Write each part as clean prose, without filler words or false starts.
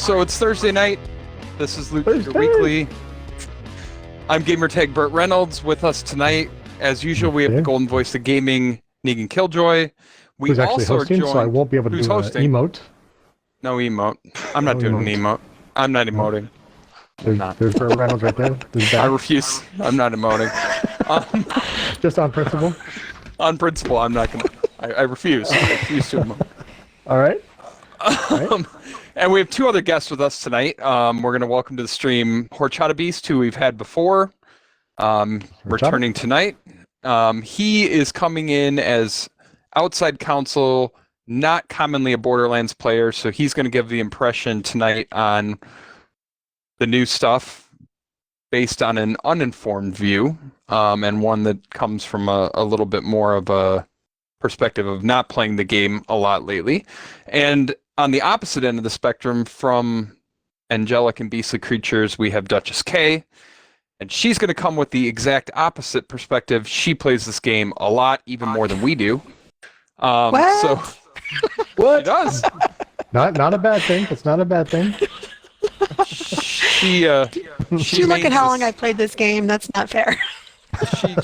So it's Thursday night. This is Loot Shooter Weekly. I'm gamertag Burt Reynolds. With us tonight, as usual, we have the golden voice of gaming, Negan Killjoy. Who's actually hosting, so I won't be able to do an emote. No emote. I'm not doing an emote. I'm not emoting. There's Burt Reynolds right there. I refuse. I'm not emoting. Just on principle? On principle, I'm not going to. I refuse. I refuse to emote. All right. And we have two other guests with us tonight. We're going to welcome to the stream Horchata Beast, who we've had before, returning tonight. He is coming in as outside counsel, not commonly a Borderlands player, so he's going to give the impression tonight on the new stuff based on an uninformed view, and one that comes from a little bit more of a perspective of not playing the game a lot lately. And on the opposite end of the spectrum from Angelic and Beastly Creatures, we have Duchess K, and she's going to come with the exact opposite perspective. She plays this game a lot, even more than we do. What? So What? She does. Not a bad thing. It's not a bad thing. She you look at how long I played this game. That's not fair.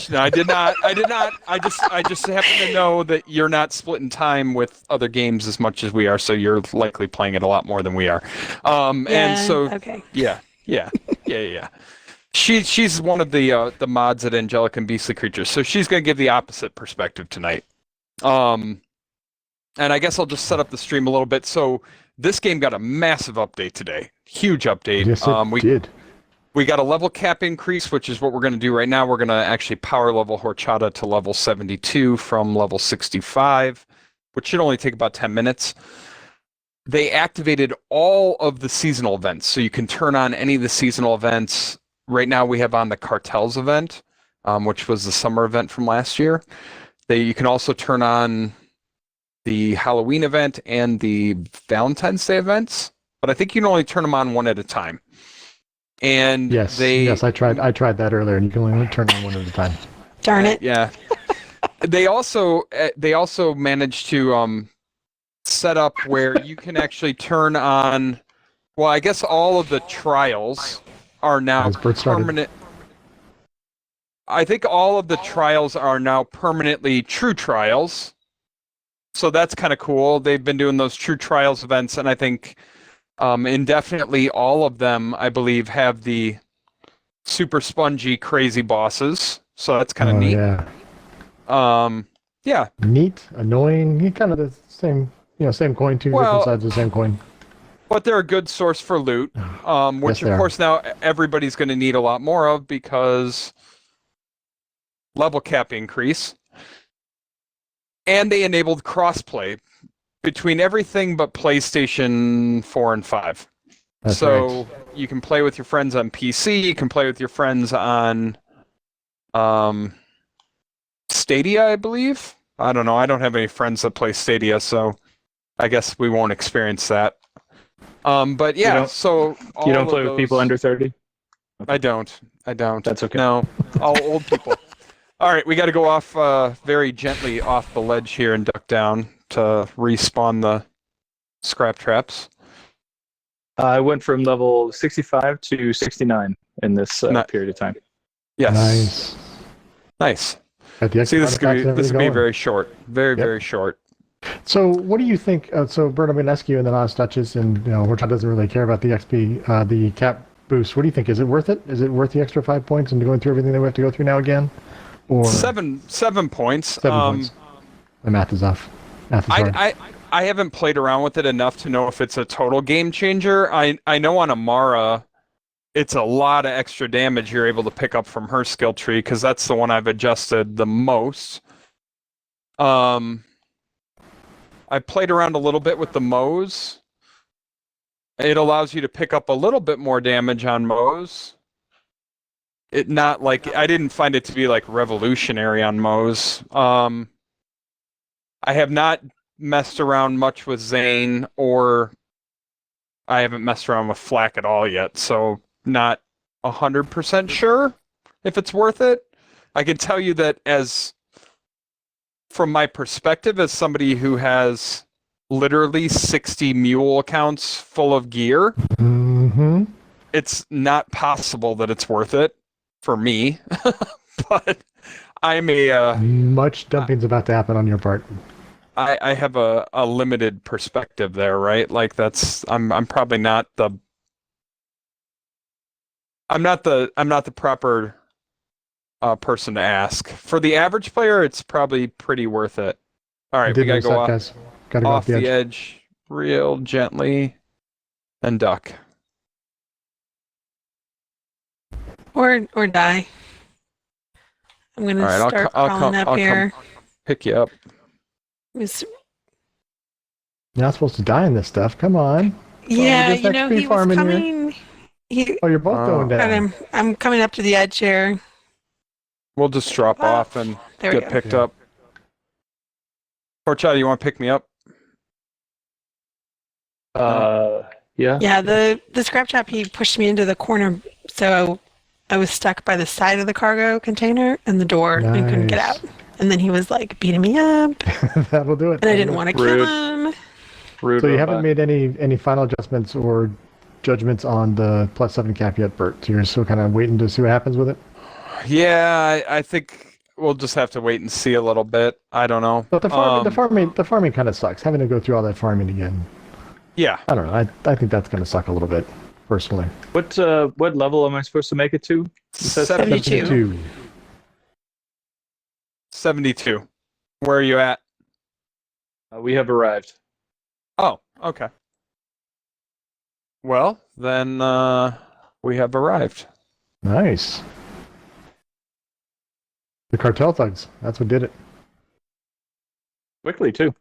No, I did not. I just happen to know that you're not splitting time with other games as much as we are, so you're likely playing it a lot more than we are. And so, okay. Yeah. She's one of the mods at Angelic and Beastly Creatures, so she's going to give the opposite perspective tonight. And I guess I'll just set up the stream a little bit. So this game got a massive update today. Huge update. Yes, it did. We got a level cap increase, which is what we're going to do right now. We're going to actually power level Horchata to level 72 from level 65, which should only take about 10 minutes. They activated all of the seasonal events, so you can turn on any of the seasonal events. Right now we have on the Cartels event, which was the summer event from last year. You can also turn on the Halloween event and the Valentine's Day events, but I think you can only turn them on one at a time. And yes, I tried that earlier, and you can only turn on one at a time. Darn it. Yeah. They also managed to set up where you can actually turn on. Well, I guess all of the trials are now permanent. I think all of the trials are now permanently true trials. So that's kind of cool. They've been doing those true trials events, and I think indefinitely all of them, I believe, have the super spongy crazy bosses. So that's kind of neat. Yeah. Neat, annoying, kind of the same, same coin, two different sides of the same coin. But they're a good source for loot, which of course now everybody's going to need a lot more of because level cap increase. And they enabled crossplay between everything but PlayStation 4 and 5. That's right. You can play with your friends on PC, you can play with your friends on Stadia, I believe. I don't know, I don't have any friends that play Stadia, so I guess we won't experience that. But yeah, so... You don't play with people under 30? I don't. That's okay. No, all old people. All right, we got to go off very gently off the ledge here and duck down to respawn the scrap traps. I went from level 65 to 69 in this period of time. Yes. Nice. See, this could be very short. Very short. So what do you think? So Bert, I'm going to ask you, and then I'll ask Duchess, and Horchata doesn't really care about the XP, the cap boost. What do you think? Is it worth it? Is it worth the extra 5 points and going through everything that we have to go through now again? Or 7 points. 7 points. The math is off. Math is hard. I haven't played around with it enough to know if it's a total game changer. I know on Amara, it's a lot of extra damage you're able to pick up from her skill tree, because that's the one I've adjusted the most. I played around a little bit with the Moes. It allows you to pick up a little bit more damage on Moes. I didn't find it to be like revolutionary on Moes. I have not messed around much with Zane, or I haven't messed around with Flak at all yet, so not 100% sure if it's worth it. I can tell you that from my perspective, as somebody who has literally 60 mule accounts full of gear, Mm-hmm. it's not possible that it's worth it for me. But I'm Much dumping's about to happen on your part. I have a limited perspective there, right? Like I'm probably not the I'm not the proper person to ask. For the average player, it's probably pretty worth it. All right, we gotta go guys. Gotta go off the edge real gently and duck. Or die. I'm gonna All right, start crawling up here. Come pick you up. Was- You're not supposed to die in this stuff. Come on. yeah, just XP he was farming here. coming. Oh, you're both going down. And I'm coming up to the edge here. We'll just drop off and There we get go. picked up. Horchata, you want to pick me up? Yeah. Yeah, the scrap chap, he pushed me into the corner, so I was stuck by the side of the cargo container and the door and couldn't get Nice. out. And then he was like beating me up, That'll do it. and I didn't want to kill Rude. him. Rude So you robot. haven't made any final adjustments or judgments on the +7 cap yet, Bert. So you're still kind of waiting to see what happens with it. Yeah, I think we'll just have to wait and see a little bit. I don't know. But the farming kind of sucks. Having to go through all that farming again. Yeah. I don't know. I think that's going to suck a little bit, personally. What level am I supposed to make it to? It says 72. 72. Where are you at? We have arrived. Oh, okay. Well, then we have arrived. Nice. The cartel thugs. That's what did it. Quickly, too.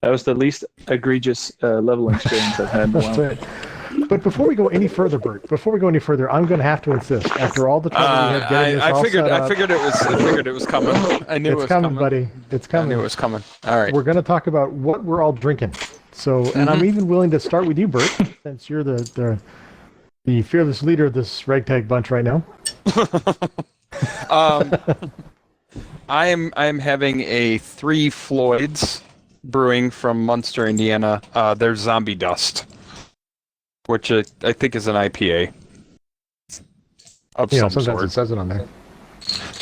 That was the least egregious leveling experience I've had in a That's while. right. But before we go any further, Bert, I'm going to have to insist. After all the trouble we had getting this all set up, I figured it was coming. I knew it was it's coming, buddy. It's I coming. knew it was coming. All right. We're going to talk about what we're all drinking. So, and I'm even willing to start with you, Bert, since you're the fearless leader of this ragtag bunch right now. I am having a Three Floyds brewing from Munster, Indiana. There's Zombie Dust, which I think is an IPA of some Sometimes sort. it says it on there.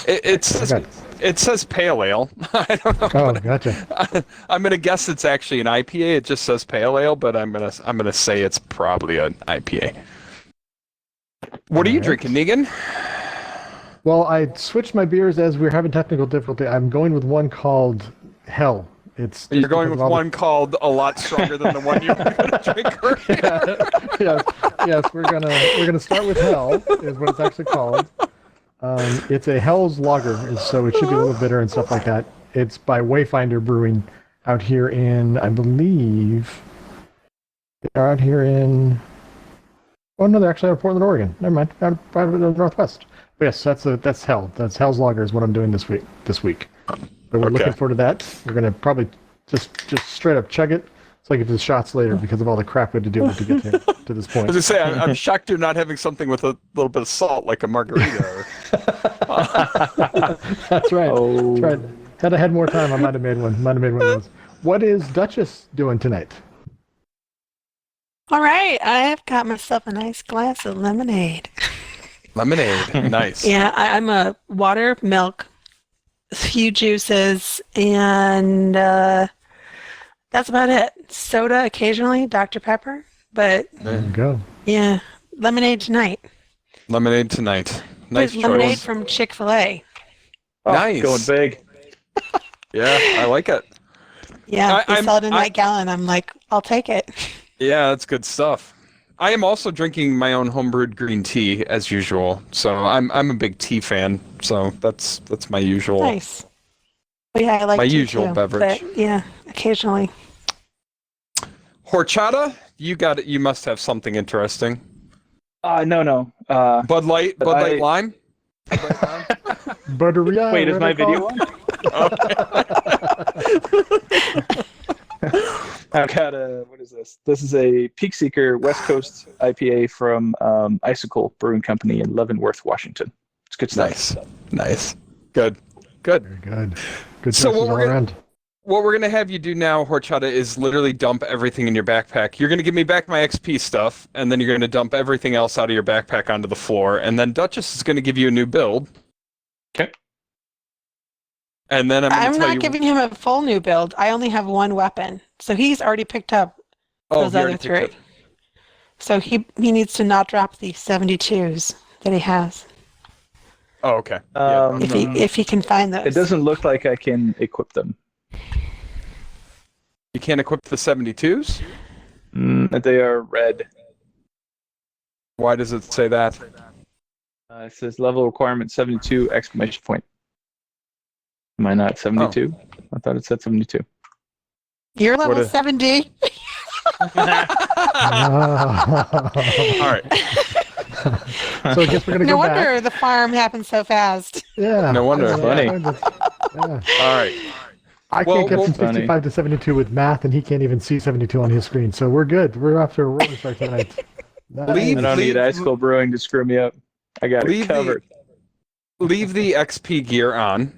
It says pale ale. I don't know. Oh, gotcha. I'm gonna guess it's actually an IPA. It just says pale ale, but I'm gonna say it's probably an IPA. What are you drinking, Negan? Well, I switched my beers as we were having technical difficulty. I'm going with one called Hell. You're going with one called a lot stronger than the one you were gonna drink earlier. yes. We're gonna start with Hell, is what it's actually called. It's a Hell's Lager, so it should be a little bitter and stuff like that. It's by Wayfinder Brewing out here in, I believe, they're out here in. Oh no, they're actually out of Portland, Oregon. Never mind, out of the Northwest. But yes, that's Hell. That's Hell's Lager is what I'm doing this week. So we're looking forward to that. We're gonna probably just straight up chug it. It's like if there's shots later because of all the crap we had to deal with to get here to this point. I was gonna say, I'm shocked you're not having something with a little bit of salt, like a margarita. That's right. Oh. That's right. Had I had more time, I might have made one. Of those. What is Duchess doing tonight? All right, I have got myself a nice glass of lemonade. Lemonade, nice. Yeah, I'm a water, milk, a few juices, and that's about it. Soda occasionally, Dr. Pepper, but There you go. yeah, lemonade tonight. Lemonade tonight. Nice With lemonade choice. from Chick-fil-A. Oh, Nice. Going big. Yeah, I like it. Yeah, they I'm- sell it in that gallon. I'm like, I'll take it. Yeah, that's good stuff. I am also drinking my own homebrewed green tea as usual. So I'm a big tea fan. So that's my usual. Nice. Well, yeah, I like My tea usual too, beverage. But yeah, occasionally. Horchata, you must have something interesting. No. Bud Light Lime. Buttery. Wait, is my video on? I've got what is this? This is a Peak Seeker West Coast IPA from Icicle Brewing Company in Leavenworth, Washington. It's good stuff. Nice. Good. Very good. Good So choices what all we're gonna- around. what we're gonna have you do now, Horchata, is literally dump everything in your backpack. You're gonna give me back my XP stuff, and then you're gonna dump everything else out of your backpack onto the floor, and then Duchess is gonna give you a new build. Okay. And then I'm not giving him a full new build. I only have one weapon, so he's already picked up those other three. So he needs to not drop the 72s that he has. Oh, okay. If he can find those. It doesn't look like I can equip them. You can't equip the 72s? They are red. Why does it say that? It says level requirement 72 exclamation point. Am I not 72? Oh. I thought it said 72. You're level 70. All right. So I guess we're gonna no go wonder back. the farm happened so fast. Yeah. No wonder. Funny. Yeah. All right. I can't get from 65 to 72 with math, and he can't even see 72 on his screen. So we're good. We're off to a roller start tonight. I don't need Icicle Brewing to screw me up. I got it covered. Leave the XP gear on.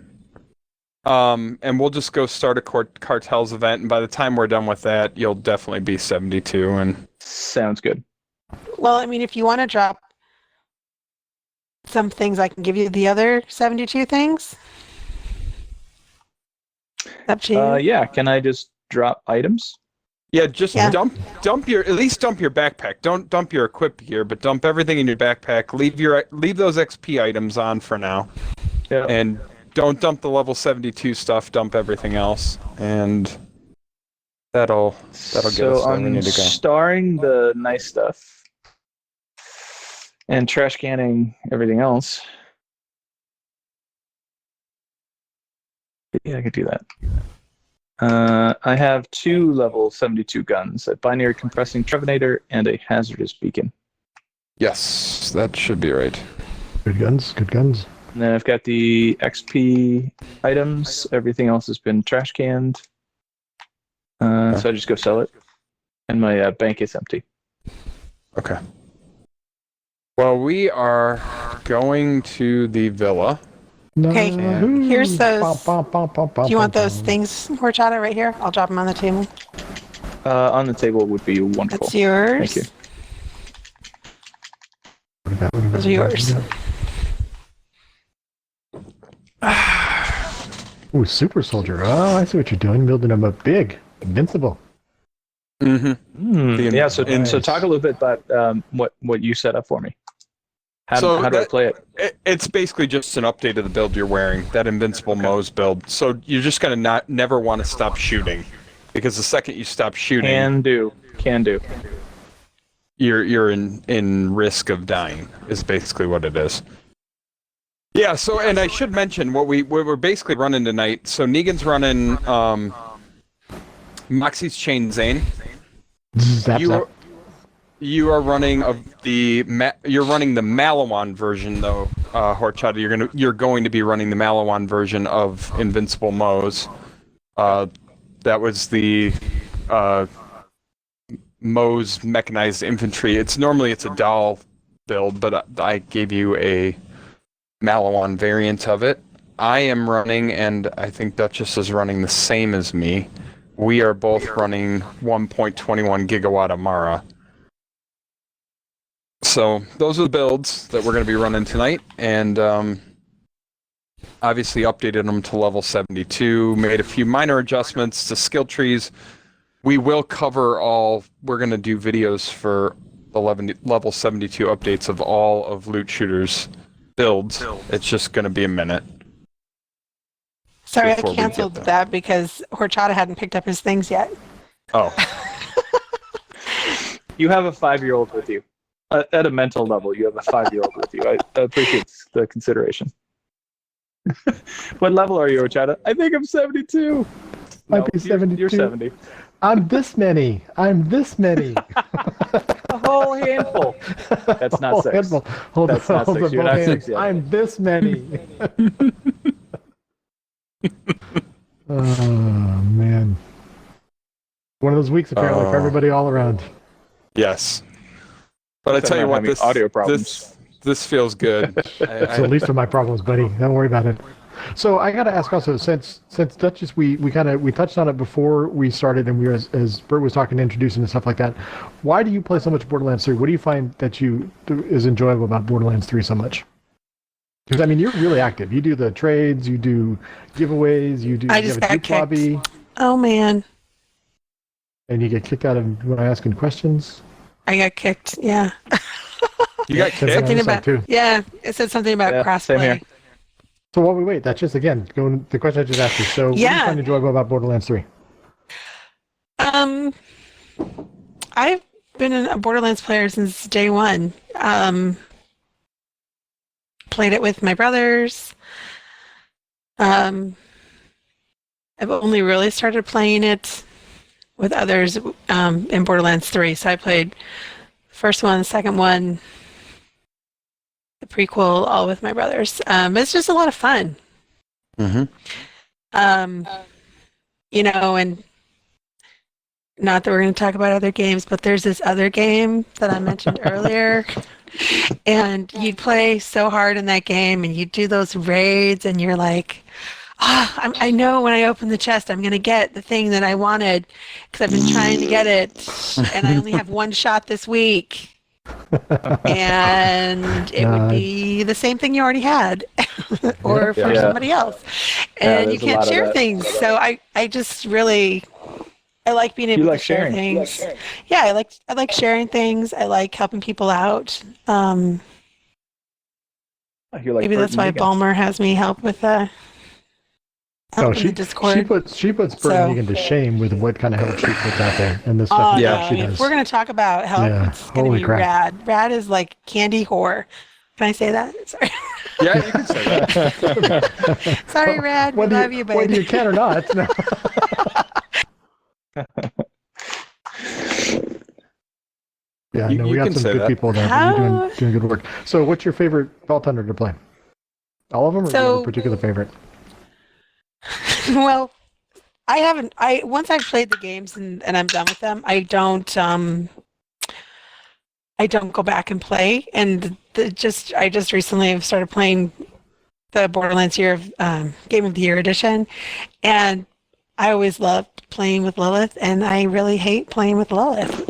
And we'll just go start a cartels event, and by the time we're done with that, you'll definitely be 72. And sounds good. Well, I mean, if you want to drop some things, I can give you the other 72 things. Up to you. Yeah. Can I just drop items? Yeah, dump your backpack. Don't dump your equipped gear, but dump everything in your backpack. Leave those XP items on for now. Yeah. And don't dump the level 72 stuff, dump everything else, and that'll get us where we need to go. Starring the nice stuff and trash canning everything else. Yeah, I could do that. I have 2 level 72 guns, a binary compressing trevinator and a hazardous beacon. Yes, that should be right. Good guns, good guns. And then I've got the XP items. Everything else has been trash canned. So I just go sell it. And my bank is empty. Okay. Well, we are going to the villa. Okay, here's those. Do you want those things, Horchata, right here? I'll drop them on the table. On the table would be wonderful. That's yours. Thank you. Those are yours. Ooh, super soldier. Oh, I see what you're doing. Building them up big. Invincible. Mm-hmm. Yeah, so talk a little bit about what you set up for me. How do I play it? It's basically just an update of the build you're wearing, that Invincible Moe's build. So you're just going to never want to stop shooting. Because the second you stop shooting... Can do. You're in risk of dying, is basically what it is. Yeah, so, and I should mention what we're basically running tonight. So Negan's running Moxie's Chain Zane. You are running you're running the Malawan version though, Horchata. You're going to be running the Malawan version of Invincible Moe's. That was the Moe's mechanized infantry. It's a doll build, but I gave you a Malawan variant of it. I am running, and I think Duchess is running the same as me. We are both running 1.21 gigawatt Amara. So those are the builds that we're going to be running tonight, and obviously updated them to level 72, made a few minor adjustments to skill trees. We will cover we're going to do videos for the level 72 updates of all of Loot Shooter's builds. It's just going to be a minute. Sorry, I canceled that because Horchata hadn't picked up his things yet. Oh. You have a 5-year-old with you. At a mental level, you have a 5-year-old with you. I appreciate the consideration. What level are you, Horchata? I think I'm 72. Might be 72. You're 70. I'm this many. A whole handful. That's not 6. Handful. Hold That's on, not 6. You're not 6 yet. I'm this many. Oh, man. One of those weeks, apparently, for everybody all around. Yes. But I tell you what, audio problems. This feels good. It's the least of my problems, buddy. Don't worry about it. So I got to ask also, since Duchess, we touched on it before we started, and we were as Bert was talking, introducing and stuff like that. Why do you play so much Borderlands 3? What do you find that is enjoyable about Borderlands 3 so much? Because I mean, you're really active. You do the trades, you do giveaways, you I have just a got Duke kicked. lobby, Oh man, and you get kicked out of when asking questions. I got kicked. Yeah. You got Something kicked? Something this side about too. yeah. It said something about Yeah, same here. crossplay. So while we wait, that's just again going the question I just asked you. So what do you Yeah. find enjoyable about Borderlands 3? I've been a Borderlands player since day one. Played it with my brothers. I've only really started playing it with others in Borderlands 3. So I played the first one, the second one, the prequel, all with my brothers. It's just a lot of fun. Mm-hmm. And not that we're going to talk about other games, but there's this other game that I mentioned earlier. And you'd play so hard in that game and you'd do those raids and you're like, I know when I open the chest, I'm going to get the thing that I wanted because I've been trying to get it and I only have one shot this week. And it would be the same thing you already had or for somebody else. And you can't share things. So I just really... I like being able to share things. Yeah, I like sharing things. I like helping people out. Maybe that's why Balmer has me help with the Discord. She puts Bert and Negan to shame with what kind of help she puts out there and the stuff she does. If we're gonna talk about help, it's gonna be rad. Rad is like candy whore. Can I say that? Sorry. Yeah, you can say that. Sorry, Rad. We love you, baby. Whether you can or not. No. Yeah, no, we got some good people there. You're doing good work. So, what's your favorite Vault Hunter to play? All of them, or do you have a particular favorite? Well, I haven't. Once I've played the games and I'm done with them, I don't go back and play. And I just recently have started playing the Borderlands Game of the Year edition, and I always loved playing with Lilith, and I really hate playing with Lilith.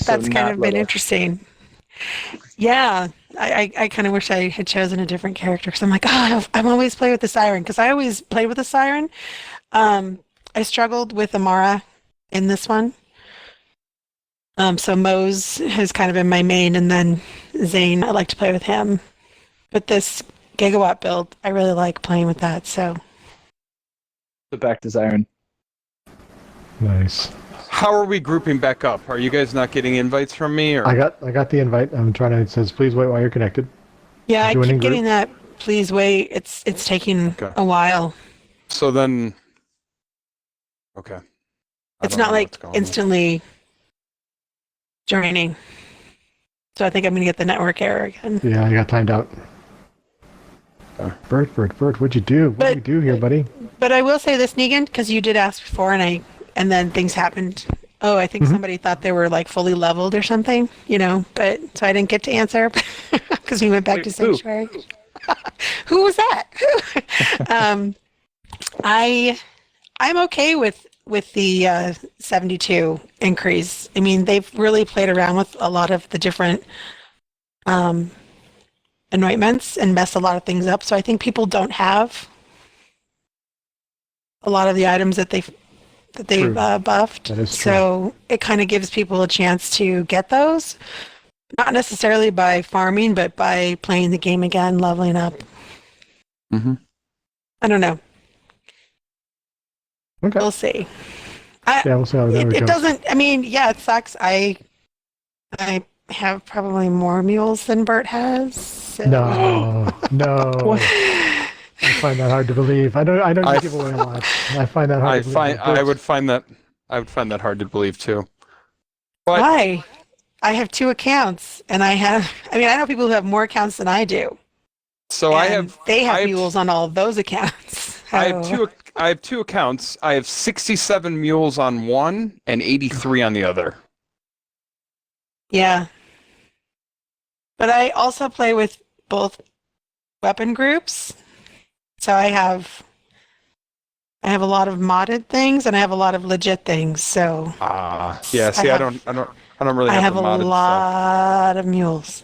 that's kind of been interesting. Yeah, I kind of wish I had chosen a different character because I'm like, I'm always playing with the Siren because I always played with the Siren. I struggled with Amara in this one. So Mose has kind of been my main, and then Zane, I like to play with him. But this Gigawatt build, I really like playing with that, so... Back to Siren. Nice. How are we grouping back up? Are you guys not getting invites from me? Or? I got the invite. I'm trying to. It says please wait while you're connected. Yeah, I keep getting that. Please wait. It's taking a while. So then, okay. It's not like instantly joining. So I think I'm gonna get the network error again. Yeah, I got timed out. Bert, what'd you do? What did you do here, buddy? But I will say this, Negan, because you did ask before, and then things happened. Oh, I think somebody thought they were like fully leveled or something, but so I didn't get to answer because we went back to Sanctuary. Who was that? I'm okay with the 72 increase. I mean, they've really played around with a lot of the different anointments and messed a lot of things up. So I think people don't have a lot of the items that they've buffed. That is true. So it kind of gives people a chance to get those, not necessarily by farming, but by playing the game again, leveling up. Mm-hmm. I don't know. Okay. We'll see. We'll see how that goes. It doesn't. I mean, yeah, it sucks. I have probably more mules than Bert has. So. No. I find that hard to believe. I know you give away a lot. I find that hard to believe. I would find that hard to believe too. But why? I have 2 accounts, and I know people who have more accounts than I do. So they have mules on all of those accounts. So. I have 2 accounts. I have 67 mules on one and 83 on the other. Yeah. But I also play with both weapon groups. So I have a lot of modded things and I have a lot of legit things. So Yeah. See, I don't really I have have the a modded stuff. lot of mules.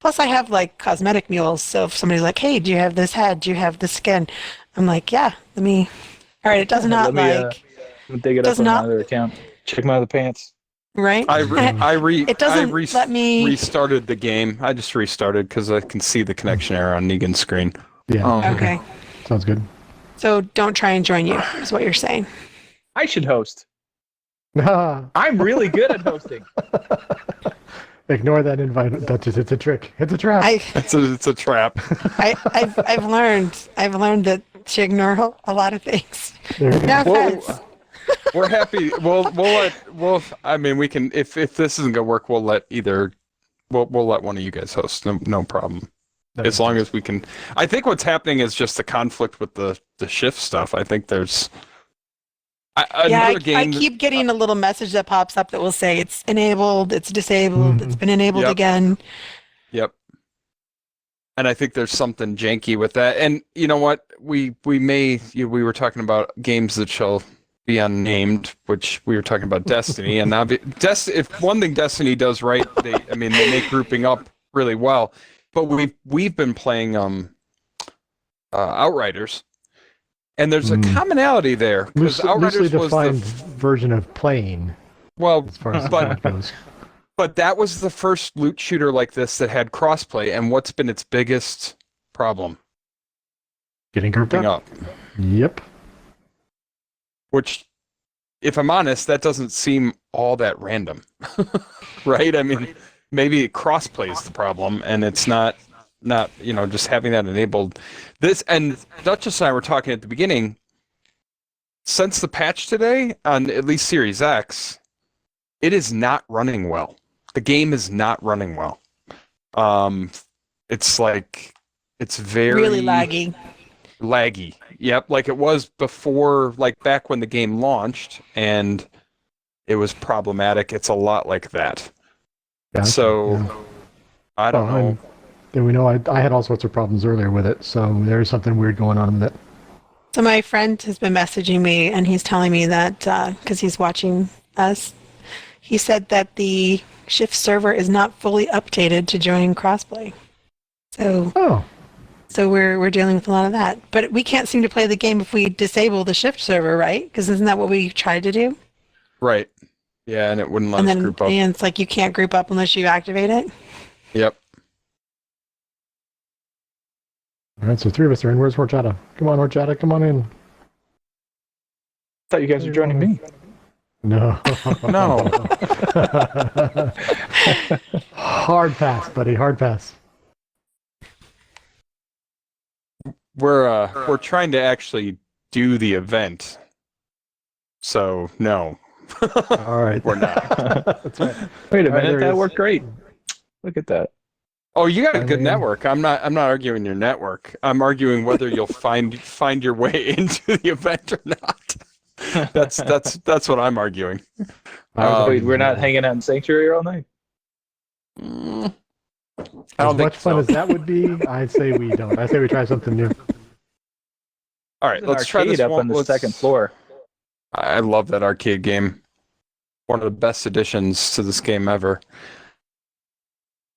Plus, I have like cosmetic mules. So if somebody's like, "Hey, do you have this head? Do you have this skin?" I'm like, "Yeah, let me." All right, it does not Let me dig it does up on my not other account. Check my other pants. right. It doesn't let me. restarted the game. I just restarted because I can see the connection error on Negan's screen. Yeah. Okay, Sounds good. so don't try and join you. Is what you're saying. I should host. Ah, I'm really good at hosting. ignore that invite. It's a trick. It's a trap. It's a trap. I've learned that to ignore a lot of things. There you go. No Well, offense. we're happy. I mean, we can. If this isn't gonna work, we'll let one of you guys host. No problem. As long as we can. I think what's happening is just the conflict with the shift stuff. I think there's. I game. keep getting a little message that pops up that will say it's enabled, it's disabled, it's been enabled Yep. again. Yep. And I think there's something janky with that. And you know what? We were talking about games that shall be unnamed, which we were talking about Destiny. And now, if one thing Destiny does right, they make grouping up really well. But we've been playing Outriders, and there's a commonality there because loosely Outriders was defined version of playing. well, As far as but that goes. But that was the first loot shooter like this that had crossplay, and what's been its biggest problem? Getting grouped up. Yep. Which, if I'm honest, that doesn't seem all that random, right? I mean, maybe crossplay is the problem, and it's not just having that enabled. This and Duchess and I were talking at the beginning. Since the patch today on at least Series X, it is not running well. The game is not running well. It's very Really laggy. Laggy. Yep, like it was before, like back when the game launched, and it was problematic. It's a lot like that. Gotcha, So, yeah. I don't know. And we know I had all sorts of problems earlier with it, so there's something weird going on with it. So my friend has been messaging me, and he's telling me that because he's watching us, he said that the Shift server is not fully updated to join crossplay. So we're dealing with a lot of that. But we can't seem to play the game if we disable the Shift server, right? Because isn't that what we tried to do? Right. Yeah, and it wouldn't let us group up. And it's like you can't group up unless you activate it. Yep. All right, so 3 of us are in. Where's Horchata? Come on, Horchata, come on in. Thought you guys were joining me. No. No. Hard pass, buddy. Hard pass. We're trying to actually do the event. So no. All right. We're not. That's right. Wait a All right, minute, there he that is. worked great. Look at that. Oh, you got a good Finally in. network. I'm not arguing your network. I'm arguing whether you'll find your way into the event or not. That's what I'm arguing. Wait, we're not hanging out in Sanctuary all night? I As don't think much fun so. as that would be, I'd say we don't. I say we try something new. All right, There's an let's try this arcade up one. on the second floor. I love that arcade game. One of the best additions to this game ever.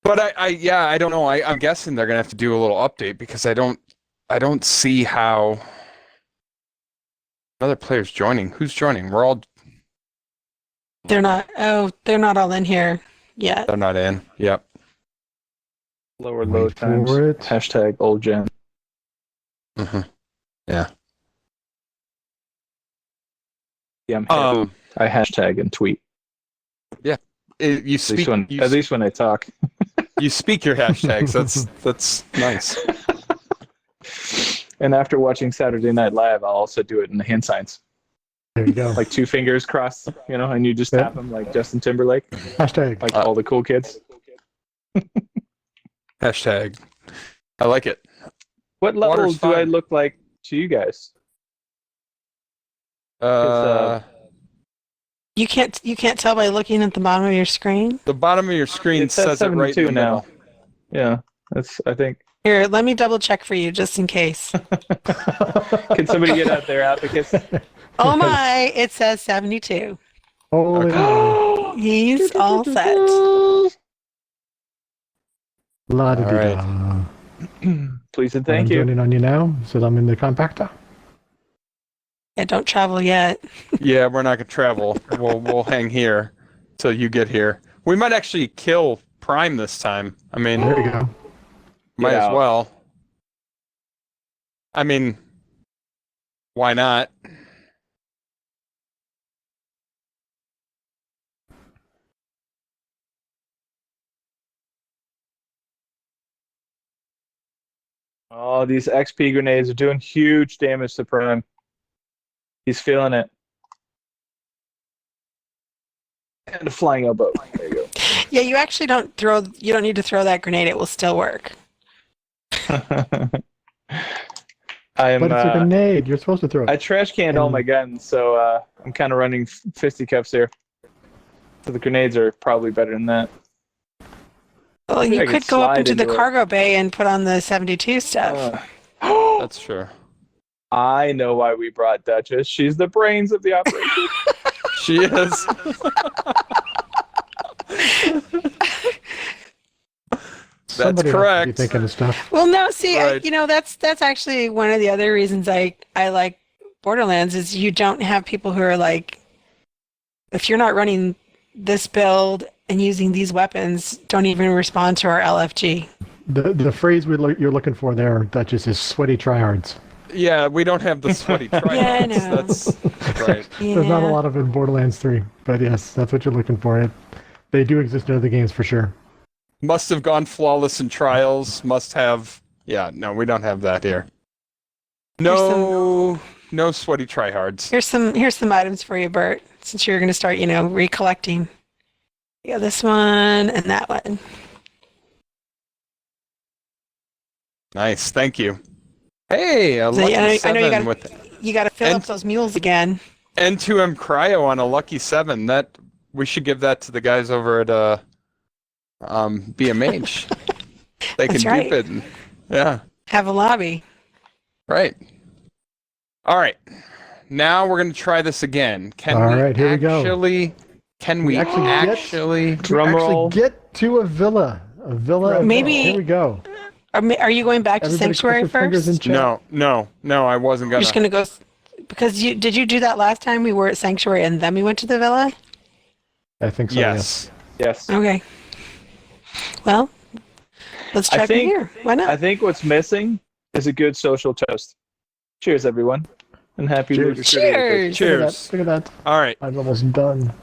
But I don't know. I'm guessing they're gonna have to do a little update because I don't see how another player's joining. Who's joining? We're all. They're not all in here yet. They're not in. Yep. Lower Wait load times. for it. Hashtag old gen. Mm-hmm. Yeah. Yeah, I'm hip. I hashtag and tweet. You At speak. least when I talk. You speak your hashtags. That's nice. And after watching Saturday Night Live, I'll also do it in the hand signs. There you go. Like 2 fingers crossed, and you just tap them like Justin Timberlake, Hashtag. like all the cool kids. Hashtag. I like it. What level Water's do I fine. look like to you guys? You can't tell by looking at the bottom of your screen. The bottom of your screen It says says it right in 72 the now. middle. Yeah, I think Here, let me double check for you just in case. Can somebody get out there, advocates? Oh my, it says 72. Holy moly. He's all set. La da da. Please and thank I'm you. joining on you now, so I'm in the compactor. Yeah, don't travel yet. Yeah, we're not gonna travel. We'll hang here till you get here. We might actually kill Prime this time. I mean, There you go. might Get as out. well. I mean, why not? Oh, these XP grenades are doing huge damage to Prime. He's feeling it. And a flying elbow. There you Yeah, you actually don't need to throw that grenade. It will still work. go. I'm, But it's a grenade. You're supposed to throw I it. trash canned all my guns, so I'm kind of running fisticuffs here. So the grenades are probably better than that. Well, I think you I could could go up slide into the into it. cargo bay and put on the 72 stuff. That's true. I know why we brought Duchess. She's the brains of the operation. She is. Somebody has to be correct. thinking of stuff. Well, no, see, Right. that's actually one of the other reasons I like Borderlands is you don't have people who are like, if you're not running this build and using these weapons, don't even respond to our LFG. The phrase you're looking for there, Duchess, is sweaty tryhards. Yeah, we don't have the sweaty tryhards. Yeah, I know. That's right. There's not a lot of it in Borderlands 3, but yes, that's what you're looking for. They do exist in other games for sure. Must have gone flawless in trials. Must have. Yeah, no, we don't have that here. No sweaty tryhards. Here's some items for you, Bert, since you're going to start, recollecting. Yeah, this one and that one. Nice, thank you. Hey, a So, lucky yeah, I know seven you gotta- with You got to fill up And- those mules again. N2M cryo on a lucky 7. That we should give that to the guys over at BMH. They can That's right. dupe it. Yeah, Have a lobby. right. All right. Now we're gonna try this again. Can All we right, here we go. actually? Can we actually actually? Drum actually roll. get to a villa. A villa. Maybe- Here we go. Are you going back to Everybody Sanctuary cross your fingers first? in chat. No. I wasn't You're gonna. just going to go... Because did you do that last time? We were at Sanctuary and then we went to the villa? I think so. Yes. Yes. Okay. Well, let's I try it think- here. Why not? I think what's missing is a good social toast. Cheers, everyone. And happy Cheers. Lunar City Vacation. Cheers. Look at that. All right. I'm almost done.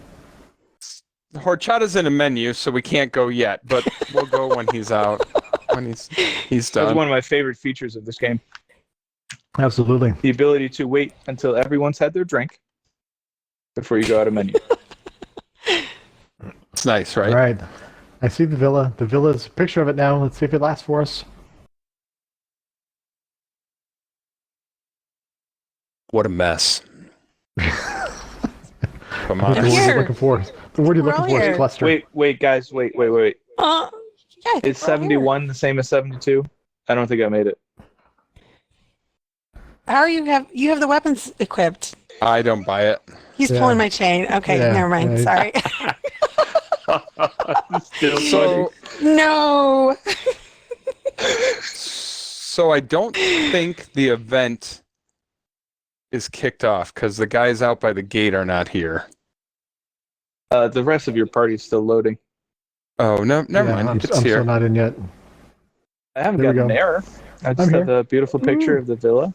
Horchata's in a menu, so we can't go yet, but we'll go when he's out. When he's That's done. one of my favorite features of this game. Absolutely. The ability to wait until everyone's had their drink before you go out of menu. It's nice, right? All right. I see the villa. The villa's a picture of it now. Let's see if it lasts for us. What a mess. Come I think on. the word Here. you're looking for. The word you're We're looking all for here. is cluster. Wait, guys. Wait. Yeah, I think Is we're all here. 71 the same as 72? I don't think I made it. How are you have the weapons equipped? I don't buy it. He's Yeah. pulling my chain. Okay, Yeah, never mind. yeah. Sorry. Still So, No. so I don't think the event is kicked off because the guys out by the gate are not here. the rest of your party is still loading. Oh no, never Yeah, mind. I'm It's still here. not in yet. I haven't There we gotten an go. error. I just I'm have here. a beautiful picture of the villa.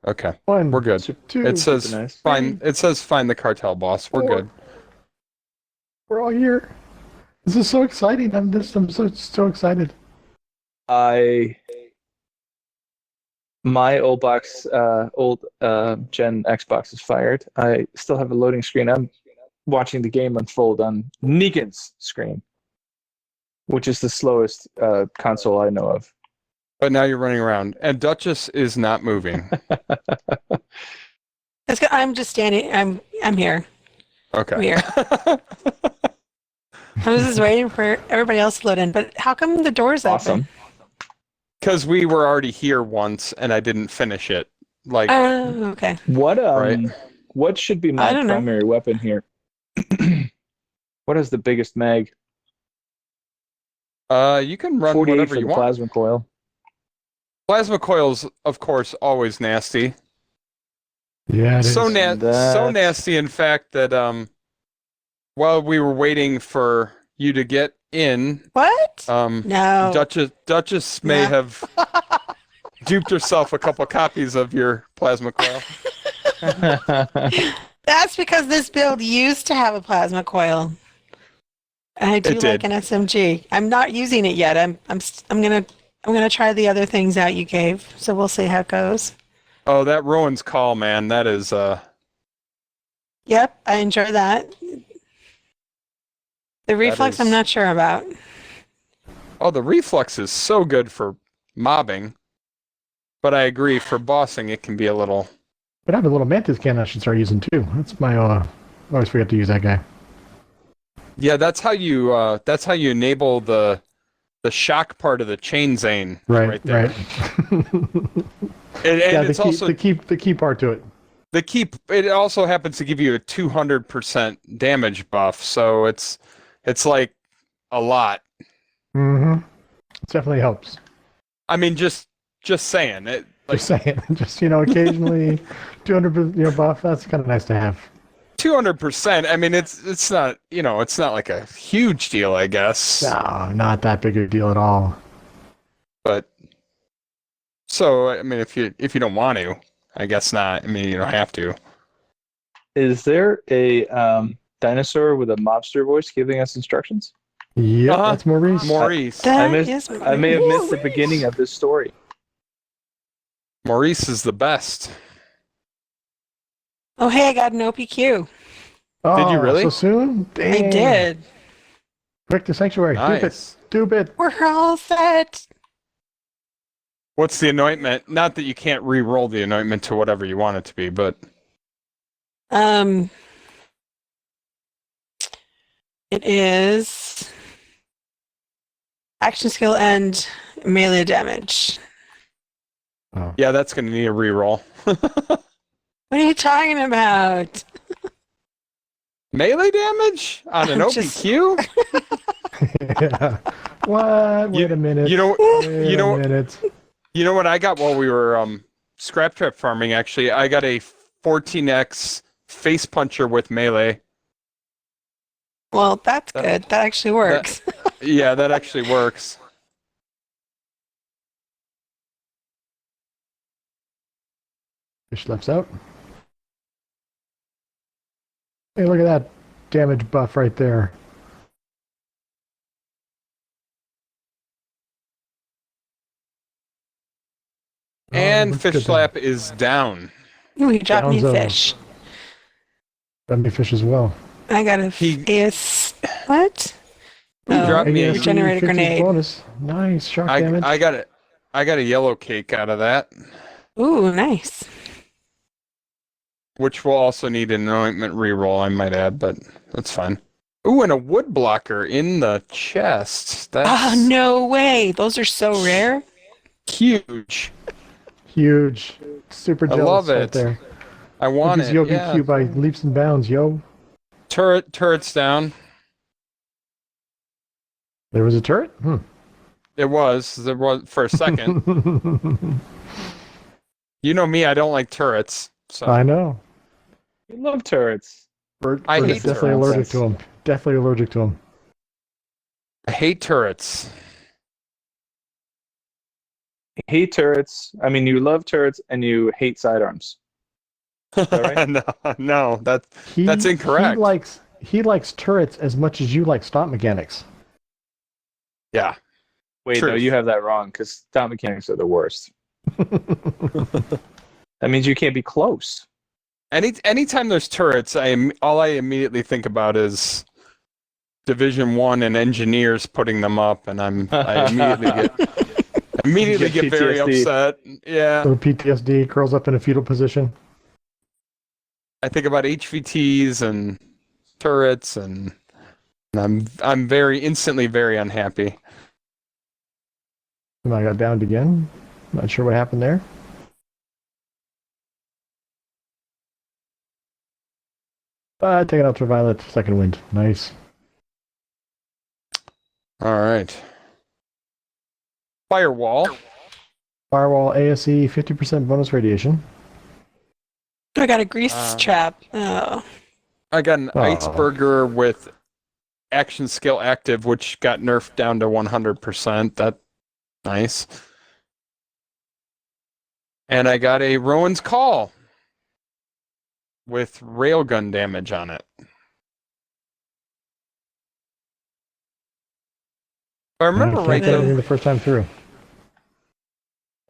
Okay, One, we're good. two. It says Super nice. find. It says find the cartel boss. We're good. We're all here. This is so exciting. I'm so excited. My old Gen Xbox is fired. I still have a loading screen. I'm watching the game unfold on Negan's screen, which is the slowest console I know of. But now you're running around, and Duchess is not moving. I'm just standing. I'm here. Okay. I'm here. I was just waiting for everybody else to load in. But how come the door's Awesome. open? because we were already here once and I didn't finish it. Like, Oh, okay. Right. What should be I my don't know. primary weapon here? What is the biggest mag? you can run 48 whatever for you the want. plasma coil. Plasma coils, of course, always nasty. Yeah, it is. So That- nasty, in fact, that while we were waiting for you to get in, What? No. Duchess may No. have duped herself a couple copies of your plasma coil. That's because this build used to have a plasma coil. And I do It like did. an SMG. I'm not using it yet. I'm gonna try the other things out you gave. So we'll see how it goes. Oh, that Rowan's call, man. That is Yep, I enjoy that. The reflex, I'm is- not sure about. oh, the reflex is so good for mobbing. But I agree, for bossing it can be a little. But I have a little mantis cannon I should start using too. That's my. I always forget to use that guy. Yeah, that's how you enable the shock part of the chain zane Right. there. Right. And Yeah, it's also the key part to it. it also happens to give you a 200% damage buff, so it's like a lot. Mm-hmm. It definitely helps. I mean, just saying it. Like, Just saying. Just occasionally, 200 buff. That's kind of nice to have. 200%. I mean, it's not it's not like a huge deal, I guess. No, not that big a deal at all. But so I mean, if you don't want to, I guess not. I mean, you don't have to. Is there a dinosaur with a mobster voice giving us instructions? Yep, Uh-huh. that's Maurice. Maurice. That I is may have missed the beginning of this story. Maurice is the best. Oh, hey, I got an OPQ. Oh, Did you really? So soon? I Dang. did. Quick to sanctuary. Nice. Stupid. We're all set. What's the anointment? Not that you can't re-roll the anointment to whatever you want it to be, but It is action skill and melee damage. Oh. yeah, that's going to need a re-roll. What are you talking about? Melee damage on an I'm just- OPQ? Yeah. What? Wait a minute. You know, Wait you know, a minute. you know what I got while we were scrap trap farming. Actually, I got a 14x face puncher with melee. Well, that's good. That actually works. Yeah, that actually works. Fish left out. Hey, look at that damage buff right there. And looks fish good slap is down. Ooh, he dropped me a Sounds, fish. Got me fish as well. I got a He- what? He dropped me a- ASC regenerated 50 grenade. bonus. Nice shock damage. I got a yellow cake out of that, Ooh, nice. which will also need an anointment reroll, I might add, but that's fine. Ooh, and a wood blocker in the chest. That's Oh, no way. Those are so rare. huge. Huge. Super I jealous love right it. there. I want Look, it. Yogi Yeah. Q by leaps and bounds, yo. Turret's down. There was a turret? There was for a second. You know me, I don't like turrets. So I know. You love turrets. Bert I is hate definitely turrets. allergic to them. Definitely allergic to them. I hate turrets. Hate turrets. I mean, you love turrets and you hate sidearms. that right? no, that's incorrect. He likes turrets as much as you like stop mechanics. Yeah. Wait, Truth. no, you have that wrong because stop mechanics are the worst. That means you can't be close. Anytime there's turrets, all I immediately think about is Division 1 and engineers putting them up, and I immediately get very PTSD. upset. Yeah. Little PTSD, curls up in a fetal position. I think about HVTs and turrets, and I'm very instantly very unhappy. And I got downed again. Not sure what happened there. Taking ultraviolet, second wind. Nice. All right. Firewall. Firewall ASE 50% bonus radiation. I got a grease trap. Oh. I got an Oh. Iceberger with action skill active, which got nerfed down to 100%. That's nice. And I got a Rowan's Call with railgun damage on it. If I remember I right, can't though, the first time through.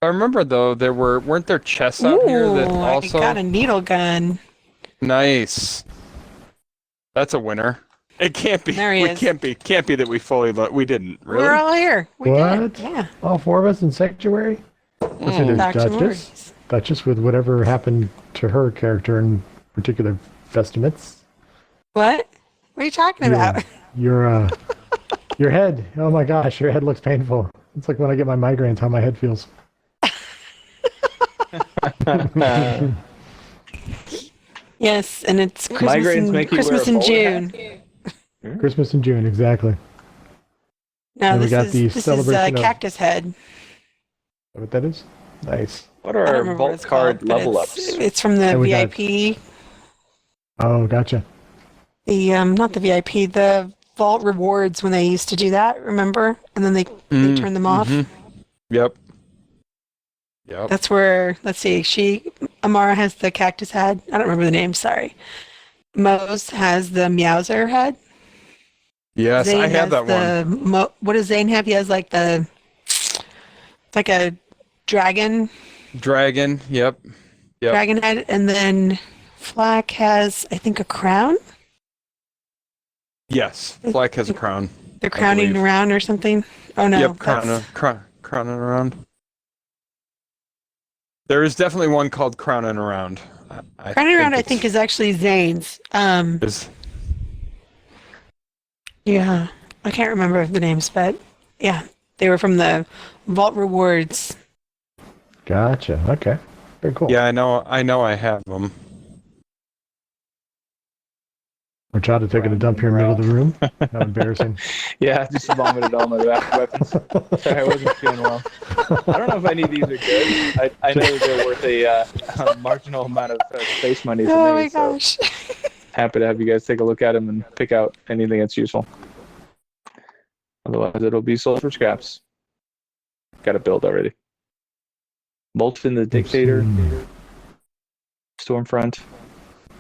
I remember though weren't there chests out here that Ooh, also I got a needle gun. nice. That's a winner. It can't be. There he is. Can't be that we fully we didn't really. We're all here. We What? did. Yeah. All four of us in Sanctuary? Let's see, there's Dr. Duchess. Morris. Duchess with whatever happened to her character in particular estimates. What? What are you talking about? Your head. Oh my gosh, your head looks painful. It's like when I get my migraines, how my head feels. Yes, and it's Migraines make you Christmas wear a in bowler June. Christmas in June, exactly. No, And we this got is the this is celebration of- cactus head. Is that what that is? Nice. What I don't are remember what vault it's card called, but level it's, ups? it's from the And we got- VIP. Oh, gotcha. The not the VIP, the vault rewards when they used to do that. Remember? And then they turned them off. Yep. That's where, let's see, Amara has the cactus head. I don't remember the name, sorry. Mose has the Meowser head. Yes, Zane I have has that one. what does Zane have? He has like it's like a dragon Dragon. Yep. dragon head. And then Flack has, I think, a crown. Yes. Flack has a crown. They're crowning believe. around or something. Oh no. Yep. that's- Crowning around. There is definitely one called Crowning Around. Crowning around, I think, is actually Zane's. Is Yeah, I can't remember the names, but yeah, they were from the Vault Rewards. Gotcha. Okay. Very cool. yeah, I know I have them. We're trying to taking a dump here in the middle of the room. How embarrassing. Yeah, just vomited all my weapons. Sorry, I wasn't feeling well. I don't know if any of these are good. I know they're worth a marginal amount of space money to Oh me. my gosh. So happy to have you guys take a look at them and pick out anything that's useful. Otherwise, it'll be sold for scraps. Got a build already. Molten the Dictator, Stormfront,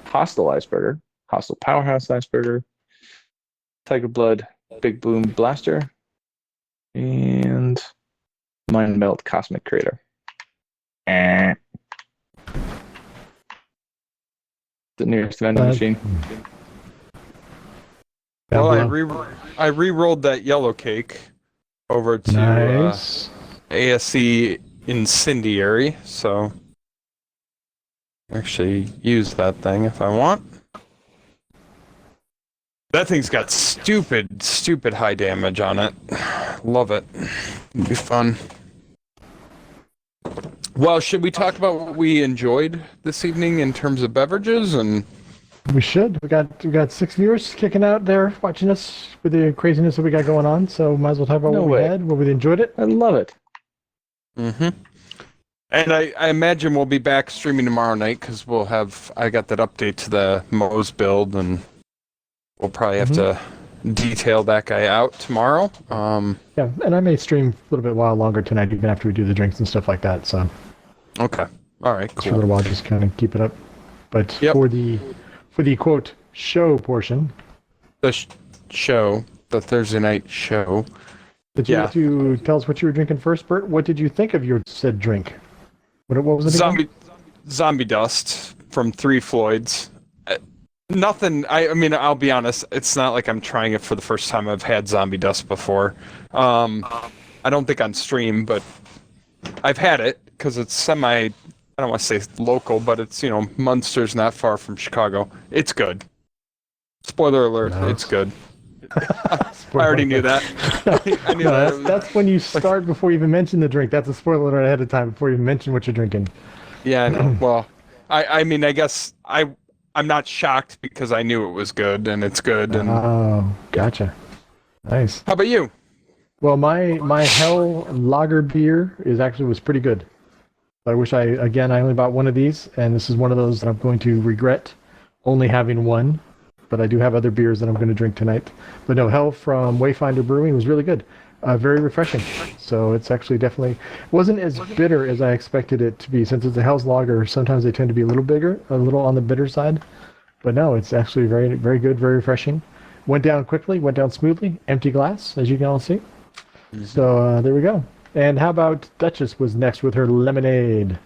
Hostile Iceberger, Hostile Powerhouse Iceberger, Tiger Blood, Big Boom Blaster, and Mind Melt Cosmic Crater. The nearest vending machine. Well, Pablo. I re-rolled that yellow cake over to Nice. ASC Incendiary, so actually use that thing if I want. That thing's got stupid high damage on it. Love it. It'll be fun. Well, should we talk about what we enjoyed this evening in terms of beverages and We should. We got 6 viewers kicking out there watching us with the craziness that we got going on. So might as well talk about No what way. we had, what we enjoyed it. I love it. Mm-hmm. And I imagine we'll be back streaming tomorrow night because I got that update to the Moe's build, and we'll probably have to detail that guy out tomorrow. Yeah, and I may stream a little bit while longer tonight, even after we do the drinks and stuff like that. So Okay. All right. just for a Cool. little while, just kind of keep it up. But Yep. for the quote show portion, The Thursday night show. did you Yeah. want to tell us what you were drinking first, Bert? What did you think of your said drink? What was it again? Zombie Dust from Three Floyds. Nothing. I mean, I'll be honest. It's not like I'm trying it for the first time. I've had Zombie Dust before. I don't think on stream, but I've had it because it's semi. I don't want to say local, but it's Munster's not far from Chicago. It's good. Spoiler alert. Nice. It's good. I already knew that. I knew that. It was- That's when you start before you even mention the drink. That's a spoiler alert ahead of time before you mention what you're drinking. Yeah, I know. Well, I mean, I guess I'm not shocked because I knew it was good and it's good. And Oh, gotcha. Nice. how about you? Well, my Hell Lager beer was pretty good. I wish I only bought one of these, and this is one of those that I'm going to regret only having one. But I do have other beers that I'm going to drink tonight. But no, Hell from Wayfinder Brewing was really good. Very refreshing. So it's actually definitely wasn't as bitter as I expected it to be. Since it's a Hell's Lager, sometimes they tend to be a little on the bitter side. But no, it's actually very, very good, very refreshing. Went down quickly, went down smoothly. Empty glass, as you can all see. Mm-hmm. So there we go. And how about Duchess was next with her lemonade?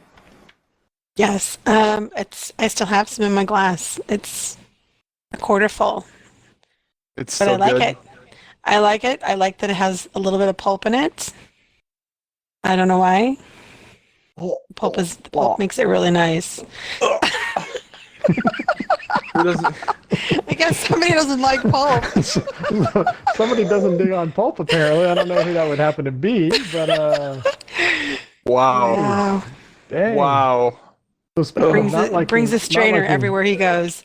Yes. I still have some in my glass. It's a quarter full. It's But so I like good. it. I like it. I like that it has a little bit of pulp in it. I don't know why. The pulp makes it really nice. Who doesn't? I guess somebody doesn't like pulp. Somebody doesn't dig on pulp, apparently. I don't know who that would happen to be, but Wow. Wow. dang. Wow. So Brings a strainer everywhere he goes.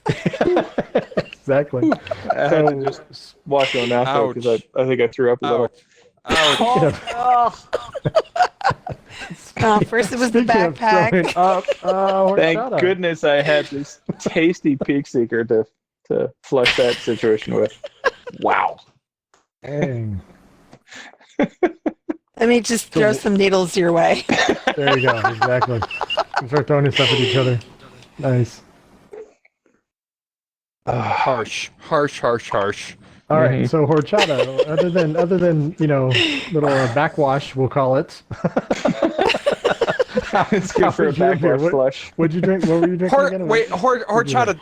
Exactly. I had to just watch on after because I think I threw up a little. Ouch. First it was the Speaking of backpack. throwing up, Thank goodness I had this tasty Peak Seeker to flush that situation with. Wow. Dang. Let me just throw some needles your way. There you go. Exactly. We start throwing stuff at each other. Nice. Harsh. All right. So horchata, other than little backwash, we'll call it. It's good for a backwash flush. What'd you drink? What were you drinking again? Horchata,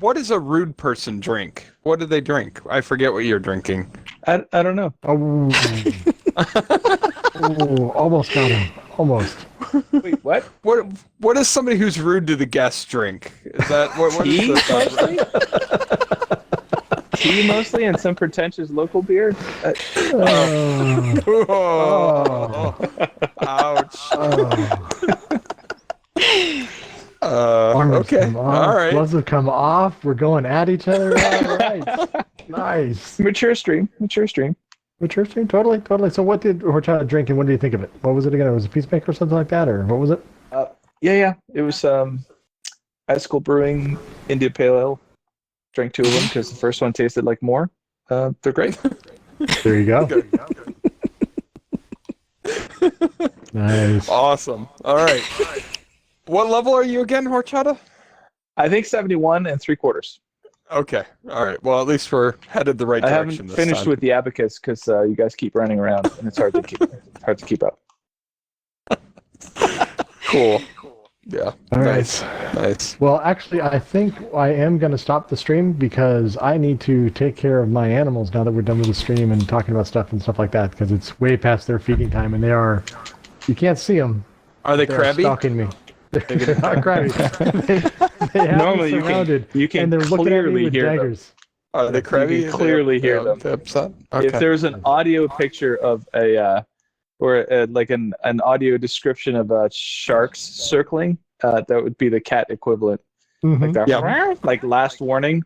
what is a rude person drink? What do they drink? I forget what you're drinking. I don't know. Oh, almost got him. Almost. Wait, what? What is somebody who's rude to the guests drink? Is that what is Tea that? Tea mostly and some pretentious local beer. Ouch. Arms Okay. come off, All right. gloves have come off. We're going at each other. All right. Nice. Mature stream. Mature stream. Totally. So what did horchata drink and what did you think of it? What was it again? It was a Peacemaker or something like that, or what was it? Yeah. It was Icicle Brewing India Pale Ale. Drank two of them because the first one tasted like more. They're great. There you go. Nice. Awesome. All right. What level are you again, horchata? I think 71 3/4. Okay. All right. Well, at least we're headed the right I direction. haven't finished with the abacus because you guys keep running around and it's hard to keep up. Cool. Yeah. All Nice. Well, actually, I think I am going to stop the stream because I need to take care of my animals now that we're done with the stream and talking about stuff and stuff like that because it's way past their feeding time and you can't see them. Are they They're crabby? stalking me. They're not crabby. they have Normally me surrounded, you can and they're looking at me clearly with hear daggers. Are they crabby? You can clearly hear them. They're upset? Okay. If there's an audio picture of like an audio description of sharks circling, that would be the cat equivalent. Mhm. Like that. Yeah. Like last warning.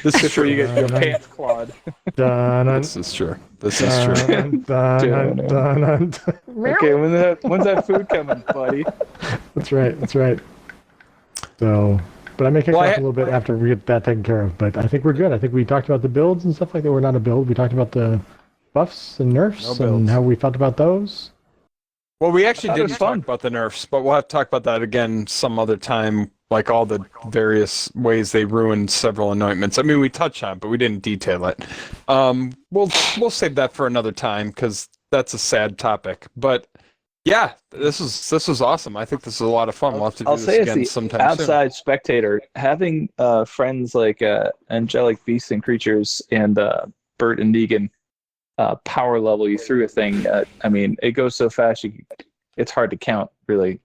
This is where you get your pants clawed. Dun-dun, This is true. dun-dun, dun-dun. Okay, when's that food coming, buddy? That's right. So, but I may kick Well, off a little bit after we get that taken care of. But I think we're good. I think we talked about the builds and stuff like that. We're not a build. We talked about the buffs and nerfs No and builds. how we felt about those. Well, we actually That was didn't talk fun. about the nerfs, but we'll have to talk about that again some other time, like all the various ways they ruined several anointments. I mean, we touched on it, but we didn't detail it. We'll save that for another time because that's a sad topic. But yeah, this was awesome. I think this is a lot of fun. We'll have to do I'll this say as again the sometime soon. outside spectator, having friends like angelic beasts and creatures and Bert and Negan power level you through a thing. I mean, it goes so fast, it's hard to count, really.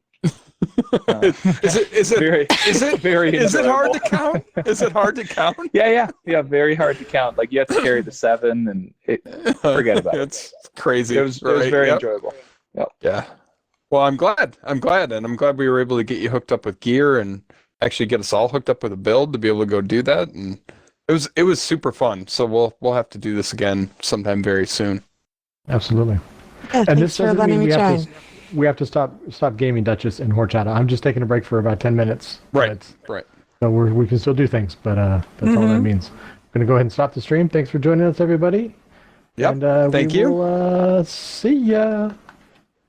Is it very, is it very is it hard enjoyable. to count? Is it hard to count? Yeah. Very hard to count. Like you have to carry the 7, and forget about it. It's crazy. It was right? very Yep. enjoyable. Yep. Yeah. Well, I'm glad, and I'm glad we were able to get you hooked up with gear and actually get us all hooked up with a build to be able to go do that. And it was super fun. So we'll have to do this again sometime very soon. Absolutely. Yeah, And thanks this for doesn't letting mean me join. we have to stop gaming Duchess and Horchata. I'm just taking a break for about 10 minutes. Right. Right. So we can still do things, but that's all that means. I'm going to go ahead and stop the stream. Thanks for joining us, everybody. Yep. And Thank we you. will see ya.